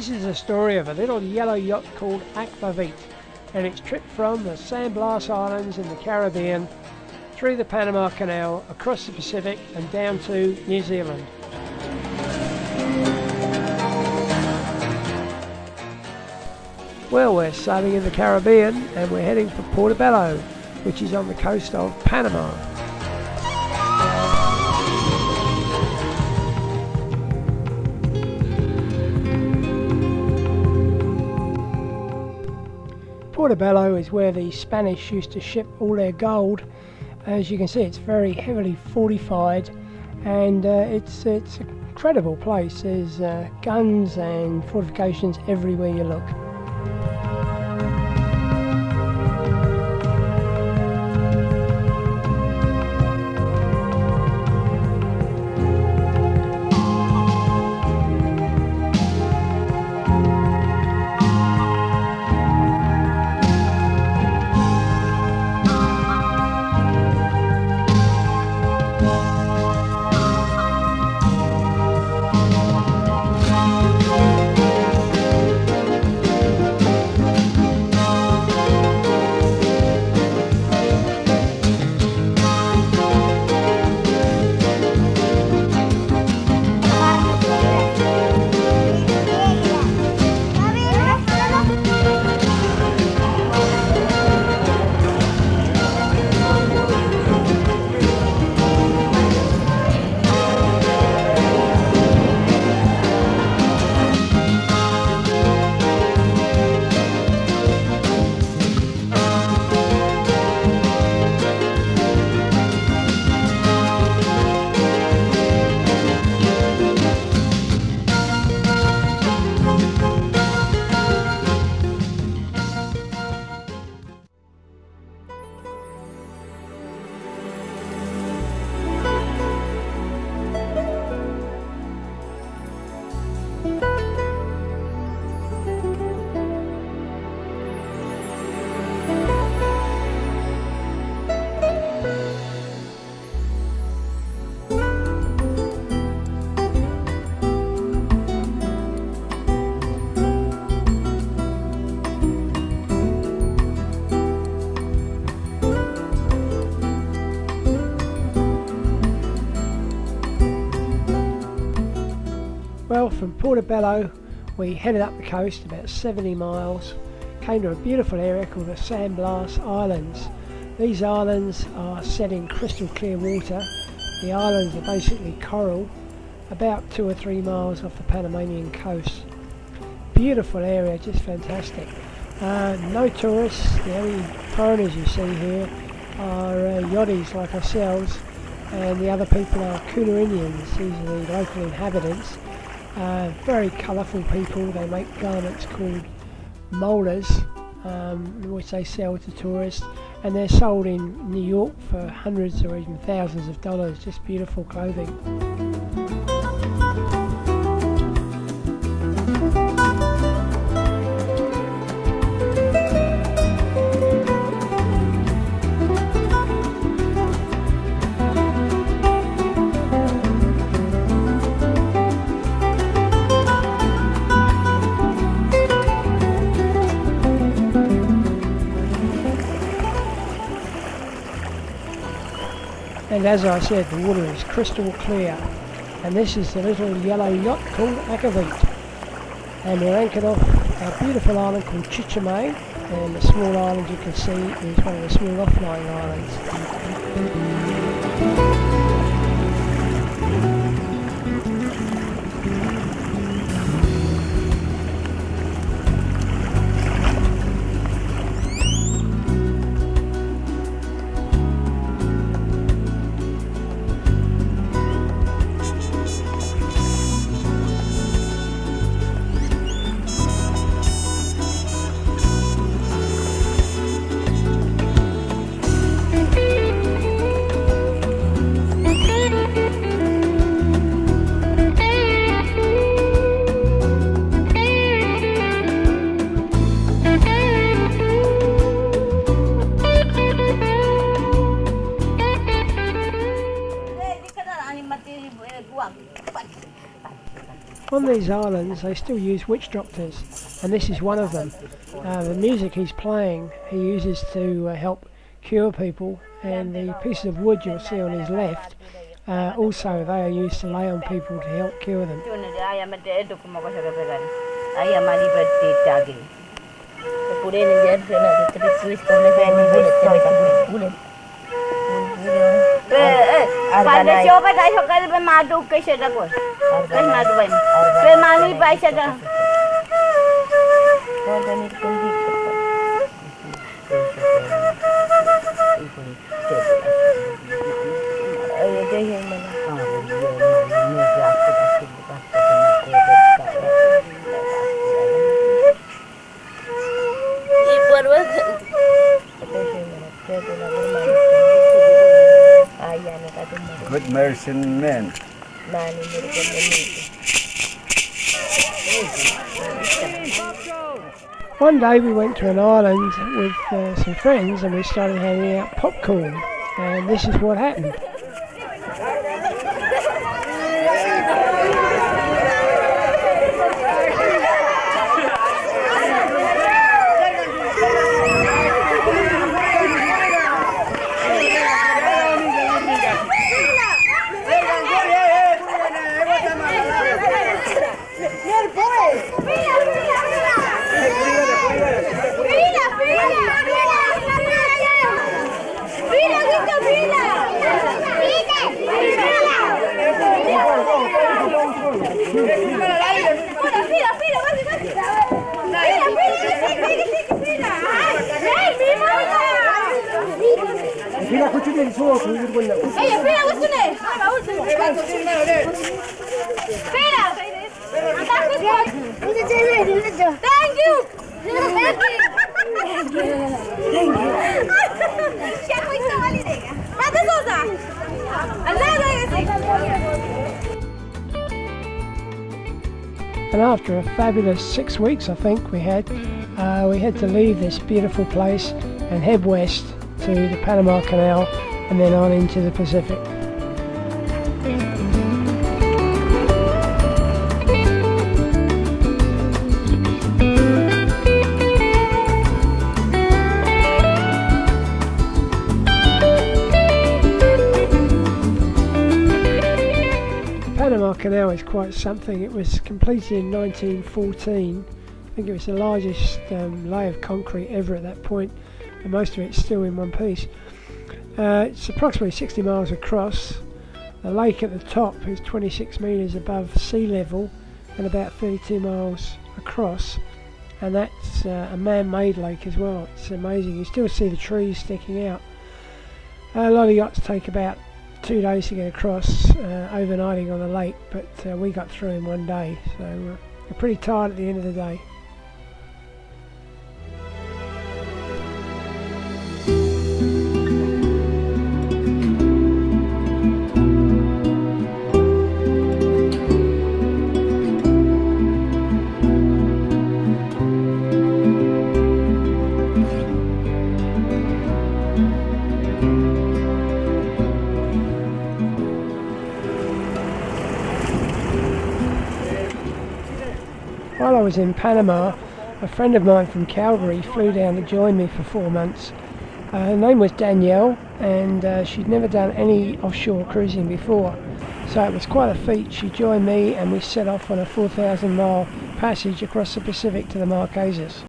This is the story of a little yellow yacht called Akvavit and its trip from the San Blas Islands in the Caribbean through the Panama Canal, across the Pacific and down to New Zealand. Well, we're sailing in the Caribbean and we're heading for Portobello, which is on the coast of Panama. Portobello is where the Spanish used to ship all their gold. As you can see, it's very heavily fortified, and it's an incredible place. There's guns and fortifications everywhere you look. Well, from Portobello we headed up the coast about 70 miles, came to a beautiful area called the San Blas Islands. These islands are set in crystal clear water. The islands are basically coral, about 2 or 3 miles off the Panamanian coast. Beautiful area, just fantastic. No tourists. The only foreigners you see here are yachties like ourselves, and the other people are Kuna Indians. These are the local inhabitants. Very colourful people. They make garments called molars, which they sell to tourists, and they're sold in New York for hundreds or even thousands of dollars. Just beautiful clothing. And as I said, the water is crystal clear, and this is the little yellow yacht called Akvavit, and we're anchored off a beautiful island called Chichime, and the small island you can see is one of the small offlying islands. on these islands they still use witch doctors, and this is one of them. The music he's playing he uses to help cure people, and the pieces of wood you'll see on his left also they are used to lay on people to help cure them. Good medicine man. One day we went to an island with some friends and we started handing out popcorn, and this is what happened. Thank you. And after a fabulous 6 weeks I think we had to leave this beautiful place and head west to the Panama Canal and then on into the Pacific. Panama Canal is quite something. It was completed in 1914. I think it was the largest lay of concrete ever at that point, and most of it's still in one piece. It's approximately 60 miles across. The lake at the top is 26 metres above sea level and about 32 miles across, and that's a man-made lake as well. It's amazing. You still see the trees sticking out. A lot of yachts take about 2 days to get across, overnighting on the lake, but we got through in 1 day, so we're pretty tired at the end of the day. While I was in Panama, a friend of mine from Calgary flew down to join me for 4 months. Her name was Danielle, and she'd never done any offshore cruising before, so it was quite a feat. She joined me and we set off on a 4,000 mile passage across the Pacific to the Marquesas.